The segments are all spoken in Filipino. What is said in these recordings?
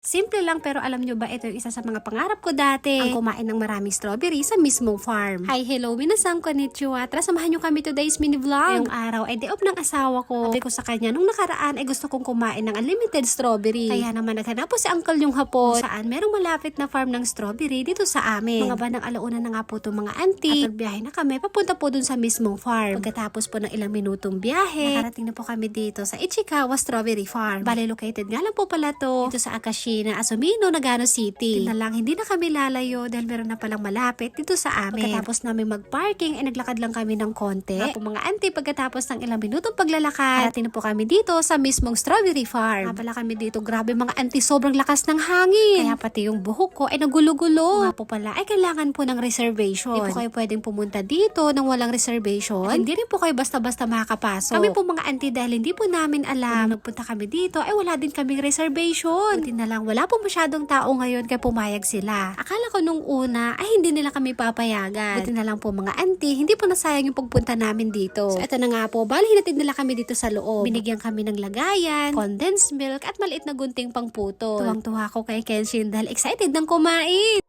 Simple lang pero alam nyo ba ito yung isa sa mga pangarap ko dati. Ang kumain ng maraming strawberry sa mismong farm. Hi, hello, minasang konnichiwa. Tara, samahan nyo kami today's mini vlog. Ngayong araw ay day off ng asawa ko. Sabi ko sa kanya, nung nakaraan ay gusto kong kumain ng unlimited strawberry. Kaya naman naghanap po si uncle yung hapon. Saan merong malapit na farm ng strawberry dito sa amin. Mga bandang alauna na nga po itong mga auntie. At nagbiyahe na kami papunta po dun sa mismong farm. Pagkatapos po ng ilang minutong biyahe, nakarating na po kami dito sa Ichikawa Strawberry Farm. Bale, located nga lang po pala to dito sa Akashi na Asumino, Nagano City. Tingnan lang, hindi na kami lalayo dahil meron na palang malapit dito sa amin. Pagkatapos namin mag-parking, ay naglakad lang kami ng konti. Mga po mga auntie, pagkatapos ng ilang minutong paglalakad, harating na po kami dito sa mismong Strawberry Farm. Pala kami dito, grabe mga auntie, sobrang lakas ng hangin. Kaya pati yung buhok ko ay nagulo-gulo. Nga po pala, ay kailangan po ng reservation. Hindi po kayo pwedeng pumunta dito nang walang reservation. At hindi rin po kayo basta-basta makakapasok. Kami po mga auntie, dahil hindi po namin alam, nagpunta kami dito, ay wala din kaming reservation. Buti na lang, wala po masyadong tao ngayon kaya pumayag sila. Akala ko nung una ay hindi nila kami papayagan. Buti na lang po mga auntie, hindi po nasayang yung pagpunta namin dito. So eto na nga po, bali hinatid nila kami dito sa loob. Binigyan kami ng lagayan, condensed milk at maliit na gunting pang puto. Tuwang-tuwa ko kay Kenshin dahil excited ng kumain.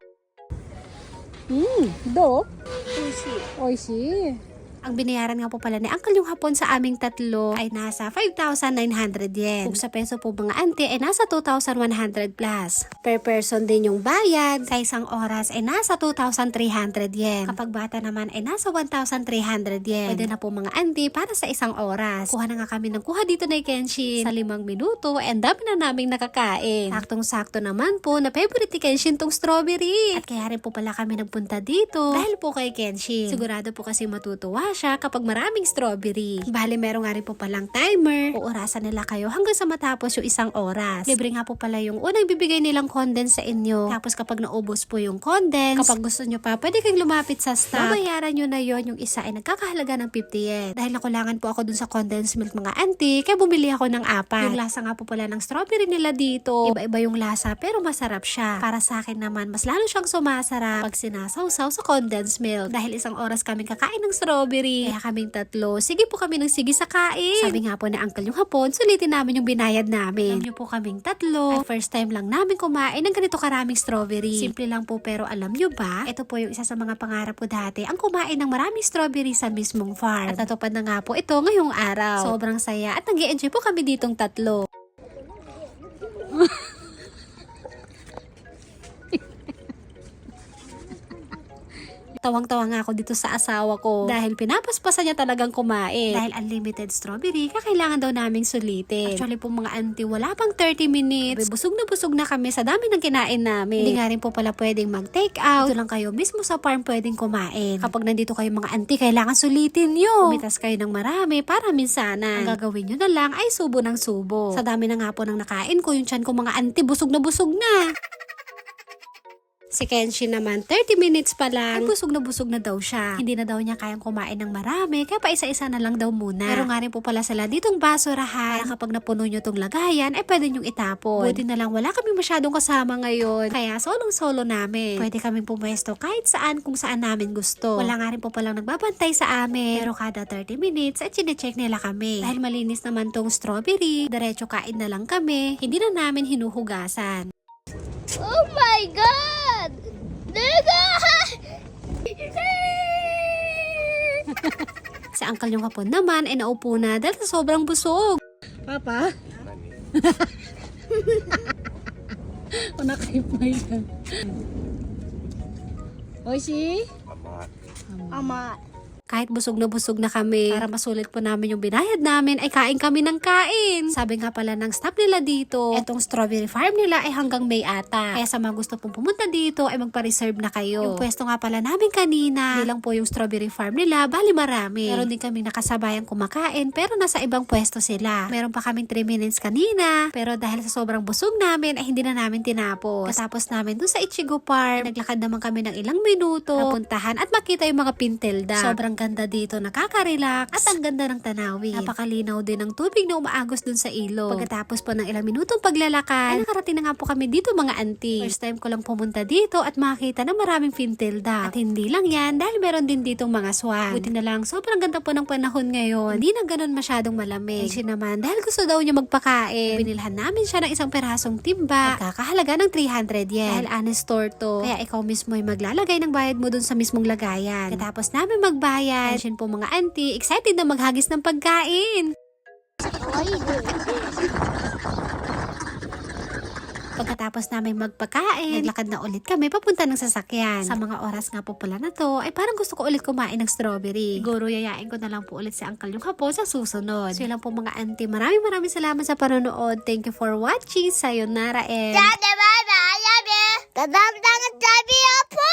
Do? Oishi. Ang binayaran nga po pala ni Uncle yung hapon sa aming tatlo ay nasa 5,900 yen. Kung sa peso po mga auntie ay nasa 2,100 plus. Per person din yung bayad. Sa isang oras ay nasa 2,300 yen. Kapag bata naman ay nasa 1,300 yen. Pwede na po mga auntie para sa isang oras. Kuha na nga kami ng kuha dito na Kenshin. Sa 5 minuto and dami na naming nakakain. Saktong-sakto naman po na favorite ni Kenshin tong strawberry. At kaya rin po pala kami nagpunta dito dahil po kay Kenshin. Sigurado po kasi matutuwa siya kapag maraming strawberry. Bali, meron nga rin po palang timer. Uurasan nila kayo hanggang sa matapos yung isang oras. Libre nga po pala yung unang bibigay nilang condense sa inyo. Tapos kapag naubos po yung condense, kapag gusto nyo pa, pwede kayong lumapit sa staff. Babayaran nyo na yon, yung isa ay nagkakahalaga ng 50 yen. Dahil nakulangan po ako dun sa condensed milk mga auntie, kaya bumili ako ng 4. Yung lasa nga po pala ng strawberry nila dito. Iba-iba yung lasa pero masarap siya. Para sa akin naman, mas lalo siyang sumasarap pag sinasawsaw sa condensed milk. Dahil isang oras kaming kakain ng strawberry. Kaya kaming tatlo, sige po kami ng sige sa kain. Sabi nga po na uncle yung hapon, sulitin namin yung binayad namin. Alam nyo po kaming tatlo, at first time lang namin kumain ng ganito karaming strawberry. Simple lang po pero alam nyo ba, ito po yung isa sa mga pangarap ko dati, ang kumain ng maraming strawberry sa mismong farm. At natupad na nga po ito ngayong araw. Sobrang saya at nag-i-enjoy po kami ditong tatlo. Tawang-tawa nga ako dito sa asawa ko dahil pinapaspasan niya talagang kumain. Dahil unlimited strawberry, kakailangan daw naming sulitin. Actually po mga auntie, wala pang 30 minutes. Busog na kami sa dami ng kinain namin. Hindi nga rin po pala pwedeng mag-take out. Dito lang kayo mismo sa farm pwedeng kumain. Kapag nandito kayo mga auntie, kailangan sulitin nyo. Umitas kayo ng marami para minsanan. Ang gagawin nyo na lang ay subo ng subo. Sa dami na nga po ng nakain ko, yung tiyan ko mga auntie, busog na. Si Kenshin naman, 30 minutes pa lang, ay busog na daw siya. Hindi na daw niya kayang kumain ng marami, kaya pa isa-isa na lang daw muna. Pero nga rin po pala sila ditong basurahan, na kapag napuno nyo tong lagayan, ay pwede nyong itapon. Buti na lang, wala kaming masyadong kasama ngayon, kaya solong-solo namin. Pwede kaming pumwesto kahit saan kung saan namin gusto. Wala nga rin po palang nagbabantay sa amin, pero kada 30 minutes, ay chinecheck nila kami. Dahil malinis naman tong strawberry, diretso kain na lang kami, hindi na namin hinuhugasan. Oh my God! Nigga! Si uncle yung hapon naman ay naupo na dahil sa sobrang busog. Papa? O nakaipay yan. Oishi? Ama. Kahit busog na kami, para masulit po namin yung binayad namin, ay kain kami ng kain. Sabi nga pala ng staff nila dito, etong strawberry farm nila ay hanggang May ata. Kaya sa mga gusto pong pumunta dito, ay magpa-reserve na kayo. Yung pwesto nga pala namin kanina, hindi lang po yung strawberry farm nila, bali marami. Meron din kami nakasabayang kumakain, pero nasa ibang pwesto sila. Meron pa kaming 3 minutes kanina, pero dahil sa sobrang busog namin, ay hindi na namin tinapos. Katapos namin dun sa Ichigo Park, naglakad naman kami ng ilang minuto, napuntahan at makita yung mga pintilda. Sobrang ganda dito, nakaka-relax at ang ganda ng tanawin. Napakalinaw din ng tubig na umaagos dun sa ilog. Pagkatapos po ng ilang minutong paglalakad, ay nakarating na nga po kami dito mga auntie. First time ko lang pumunta dito at makita na maraming fintail duck. At hindi lang yan, dahil meron din ditong mga swan. Buti na lang, sobrang ganda po ng panahon ngayon. Hindi na ganun masyadong malamig. Siya naman, dahil gusto daw niya magpakain, binilhan namin siya ng isang perasong timba at kakahalaga ng 300 yen. Dahil honest store to, kaya ikaw mismo ay maglalagay ng bayad mo dun sa mismong lagayan. Katapos namin magbayad, siya po mga auntie, excited na maghagis ng pagkain. Pagkatapos namin magpakain, naglakad na ulit kami papunta ng sasakyan. Sa mga oras nga po pala na to, ay parang gusto ko ulit kumain ng strawberry. Siguro yayain ko na lang po ulit si Uncle yung hapon sa susunod. So yun lang po mga auntie, maraming salamat sa panonood. Thank you for watching. Sayonara and... Dada, bye-bye. I love you. Dadam-dang, sabi po.